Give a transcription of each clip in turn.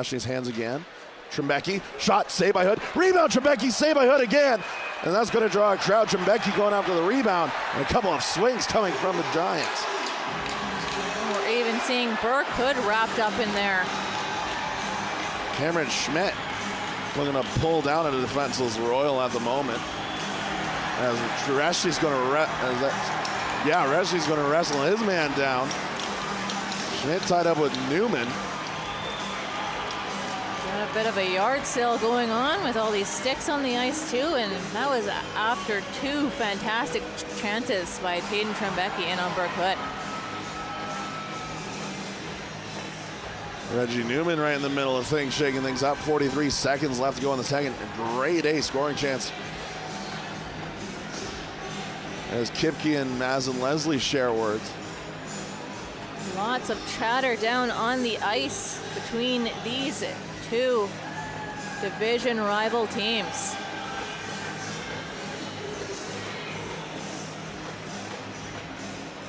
Ashley's hands again. Trembecki, shot, saved by Hood. Rebound, Trembecki, saved by Hood again. And that's going to draw a crowd. Trembecki going after the rebound. And a couple of swings coming from the Giants. We're even seeing Burke Hood wrapped up in there. Cameron Schmidt looking to pull down a defenseless Royal at the moment. As Reschke's going to Reschke's going to wrestle his man down. Schmidt tied up with Newman. Got a bit of a yard sale going on with all these sticks on the ice too, and that was after two fantastic chances by Taden Trembecki in on Burke Hood. Reggie Newman right in the middle of things, shaking things up. 43 seconds left to go in the second. Great A scoring chance. As Kipke and Mazin Leslie share words. Lots of chatter down on the ice between these two division rival teams.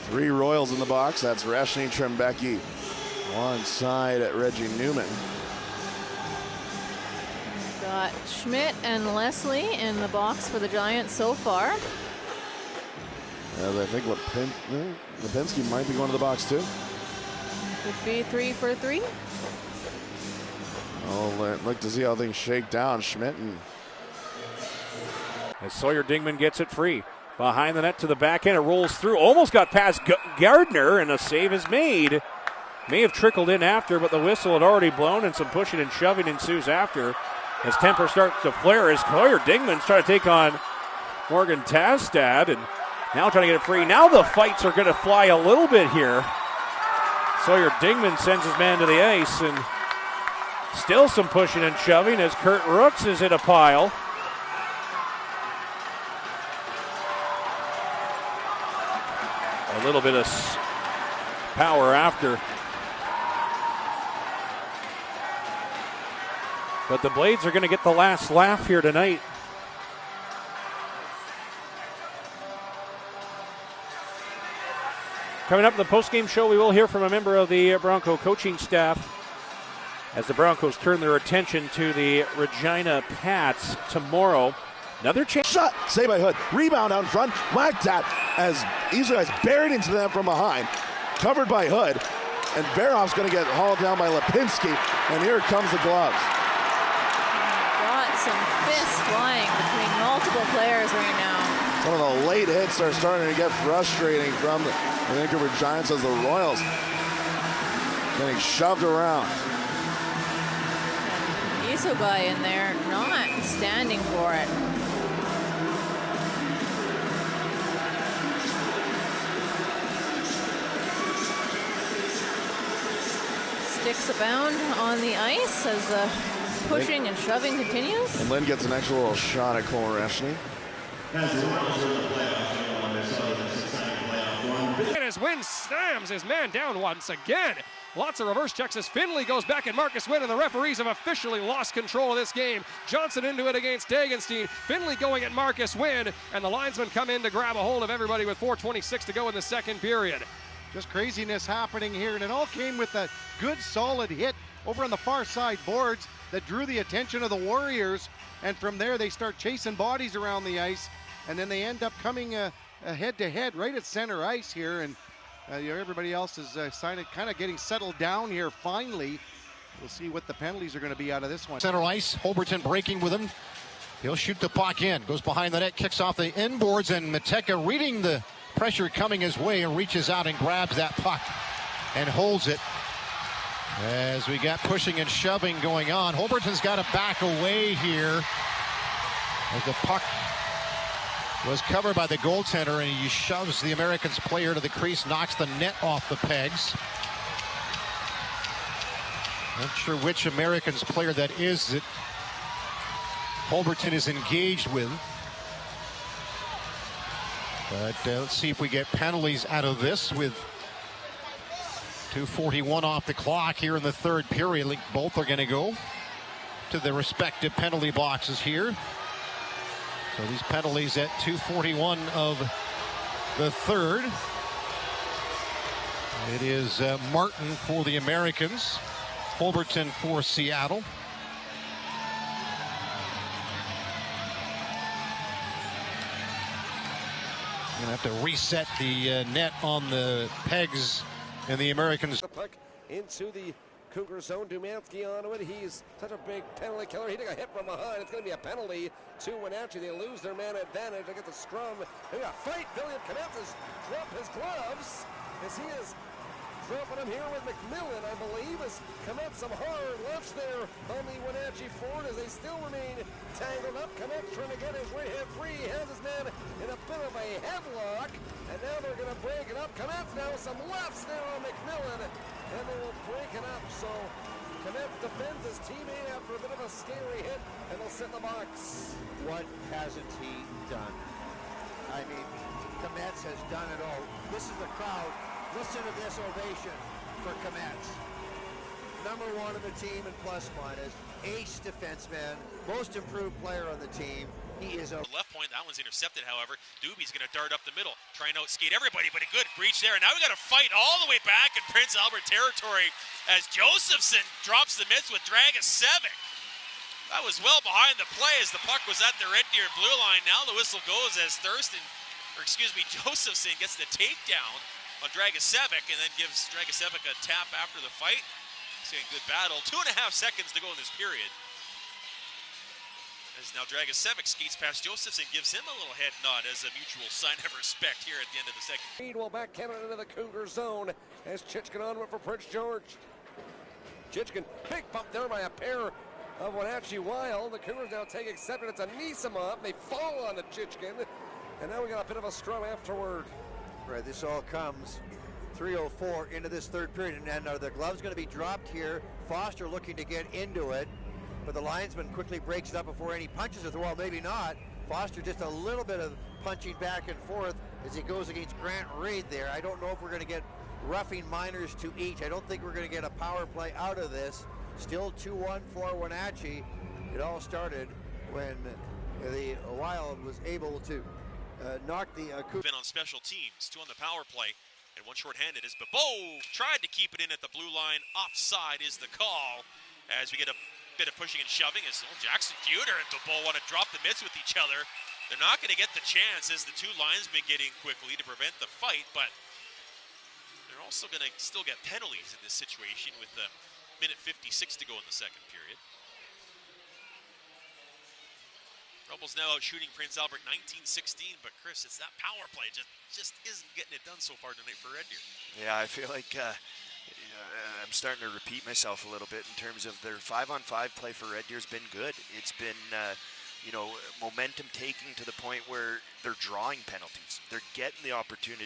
Three Royals in the box. That's Reshny Trembecki alongside Reggie Newman. We've got Schmidt and Leslie in the box for the Giants so far. As I think Lipinski might be going to the box too. Could be 3 for 3. I'll look to see how things shake down. Schmidt and as Sawyer Dingman gets it free. Behind the net to the back end, it rolls through. Almost got past Gardner, and a save is made. May have trickled in after, but the whistle had already blown, and some pushing and shoving ensues after. As temper starts to flare, as Sawyer Dingman's trying to take on Morgan Tastad, and now trying to get it free. Now the fights are going to fly a little bit here. Sawyer Dingman sends his man to the ice, and still some pushing and shoving as Kurt Rooks is in a pile. A little bit of power after. But the Blades are going to get the last laugh here tonight. Coming up in the postgame show, we will hear from a member of the Bronco coaching staff as the Broncos turn their attention to the Regina Pats tomorrow. Another chance. Shot, saved by Hood. Rebound out front, whacked at as Israel's buried into them from behind. Covered by Hood, and Veroff's going to get hauled down by Lipinski, and here comes the gloves. Got some fists flying between multiple players right now. Some of the late hits are starting to get frustrating from the Vancouver Giants as the Royals getting shoved around. Isogai in there, not standing for it. Sticks abound on the ice as the pushing and shoving continues. And Lynn gets an extra little shot at Cole Reshny. And as Wynn slams his man down once again. Lots of reverse checks as Finley goes back and Marcus Wynn, and the referees have officially lost control of this game. Johnson into it against Dagenstein. Finley going at Marcus Wynn, and the linesmen come in to grab a hold of everybody with 4:26 to go in the second period. Just craziness happening here, and it all came with a good solid hit over on the far side boards that drew the attention of the Warriors, and from there they start chasing bodies around the ice, and then they end up coming head-to-head right at center ice here, and everybody else is kind of getting settled down here finally. We'll see what the penalties are going to be out of this one. Center ice, Holberton breaking with him. He'll shoot the puck in, goes behind the net, kicks off the inboards, and Mateka reading the pressure coming his way and reaches out and grabs that puck and holds it. As we got pushing and shoving going on, Holberton's got to back away here as the puck was covered by the goaltender, and he shoves the Americans player to the crease, knocks the net off the pegs. Not sure which Americans player that is that Holberton is engaged with. But let's see if we get penalties out of this with 2:41 off the clock here in the third period. Both are going to go to the respective penalty boxes here. So these penalties at 2:41 of the third. It is Martin for the Americans. Holberton for Seattle. Gonna have to reset the net on the pegs in the Americans. The puck into the Cougar zone. Dumansky onto it. He's such a big penalty killer. He took a hit from behind. It's going to be a penalty to Wenatchee. They lose their man advantage. They get the scrum. They got a fight. William Kmetz has dropped his gloves as he is dropping them here with McMillan, I believe, as Kmetz some hard lefts there on the Wenatchee forward as they still remain tangled up. Kmetz trying to get his right hand free. He has his man in a bit of a headlock, and now they're going to break it up. Kmetz now some lefts there on McMillan, and they will break it up. So Kmetz defends his teammate after a bit of a scary hit, and they'll sit in the box. What hasn't he done? I mean, Kmetz has done it all. This is the crowd. Listen to this ovation for Kmetz. Number one on the team in plus minus, ace defenseman, most improved player on the team. He is a left point. That one's intercepted, however. Doobie's going to dart up the middle, try and outskate everybody, but a good breach there. And now we got to fight all the way back in Prince Albert territory as Josephson drops the mitts with Dragicevic. That was well behind the play as the puck was at the Red Deer blue line. Now the whistle goes as Josephson gets the takedown on Dragicevic and then gives Dragicevic a tap after the fight. Seeing a good battle. 2.5 seconds to go in this period. As now Dragicevic skates past Josephson, gives him a little head nod as a mutual sign of respect here at the end of the second. Will back Canada into the Cougar zone as Chichkin onward for Prince George. Chichkin, big bump there by a pair of Wenatchee Wild. The Cougars now take exception. It's a Nisimov. They fall on the Chichkin. And now we got a bit of a scrum afterward. right. This all comes 3:04 into this third period, and are the gloves going to be dropped here? Foster looking to get into it, but the linesman quickly breaks it up before any punches it. Well, maybe not. Foster just a little bit of punching back and forth as he goes against Grant Reid there. I don't know if we're going to get roughing minors to each. I don't think we're going to get a power play out of this. Still 2-1 for Wenatchee. It all started when the Wild was able to knock the been on special teams, 2 on the power play, and 1 shorthanded as Bebeau tried to keep it in at the blue line. Offside is the call as we get a bit of pushing and shoving as Jackson Feuder and Bebeau want to drop the mitts with each other. They're not going to get the chance as the 2 linesmen get in quickly to prevent the fight, but they're also going to still get penalties in this situation with a minute 56 to go in the second period. Rebels now out shooting Prince Albert 19-16, but Chris, it's that power play just isn't getting it done so far tonight for Red Deer. Yeah, I feel like I'm starting to repeat myself a little bit in terms of their 5-on-5 play for Red Deer's been good. It's been, momentum taking to the point where they're drawing penalties. They're getting the opportunity.